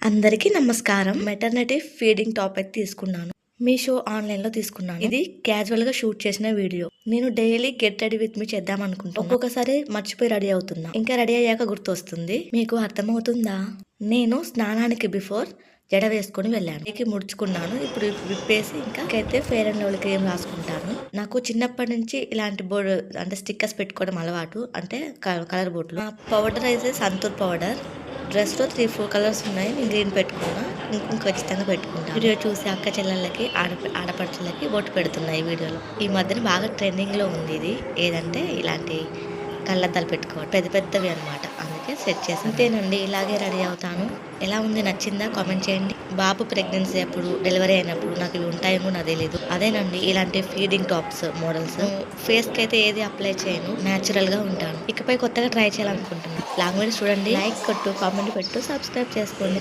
అందరికీ నమస్కారం. Maternity feeding topic తీసుకున్నాను. మీషో ఆన్లైన్లో తీసుకున్నాను. ఇది క్యాజువల్ గా షూట్ చేసిన వీడియో. నేను daily get ready with me చేద్దాం అనుకుంటున్నా. ఒక్కొక్కసారి మర్చిపోయి రెడీ అవుతున్నా. ఇంకా రెడీ అయ్యాక గుర్తొస్తుంది. మీకు అర్థమవుతుందా? నేను స్నానానికి బిఫోర్ జడ వేసుకొని వెళ్ళాను. ఇంటికి ముడుచుకున్నాను. ఇప్పుడు విప్పేసి అయితే ఫెయిర్ అండ్ లవ్లీ క్రీమ్ రాసుకుంటాను. నాకు చిన్నప్పటి నుంచి ఇలాంటి బోర్డు అంటే స్టిక్కర్స్ పెట్టుకోవడం అలవాటు. అంటే కలర్ బోర్డులు. పౌడర్ అయితే సంతూర్ పౌడర్. డ్రెస్ లో 3-4 కలర్స్ ఉన్నాయి. నేను గ్రీన్ పెట్టుకున్నా. కుంకుమ ఖచ్చితంగా పెట్టుకుంటా. వీడియో చూసి అక్క చెల్లెళ్ళకి ఆడపడుచులకి బొట్టు పెడుతున్నాయి ఈ వీడియోలో. ఈ మధ్యన బాగా ట్రెండింగ్ లో ఉంది ఇది. ఏదంటే ఇలాంటి కళ్ళద్దాలు పెట్టుకోవడం పెద్ద పెద్దవి అనమాట. అందుకే సెట్ చేసి అంతేనండి. ఇలాగే రెడీ అవుతాను. ఎలా ఉంది, నచ్చిందా కామెంట్ చేయండి. బాబు ప్రెగ్నెన్సీ అప్పుడు, డెలివరీ అయినప్పుడు నాకు ఇవి ఉంటాయేమో నాకు తెలియదు. అదేనండి ఇలాంటి ఫీడింగ్ టాప్స్ మోడల్స్. ఫేస్ కి అయితే ఏది అప్లై చేయను. న్యాచురల్ గా ఉంటాను. ఇకపై కొత్తగా ట్రై చేయాలనుకుంటున్నాను. లాంగ్ వీడియోస్ చూడండి. లైక్ కొట్టు, కామెంట్ పెట్టు, సబ్స్క్రైబ్ చేసుకోండి.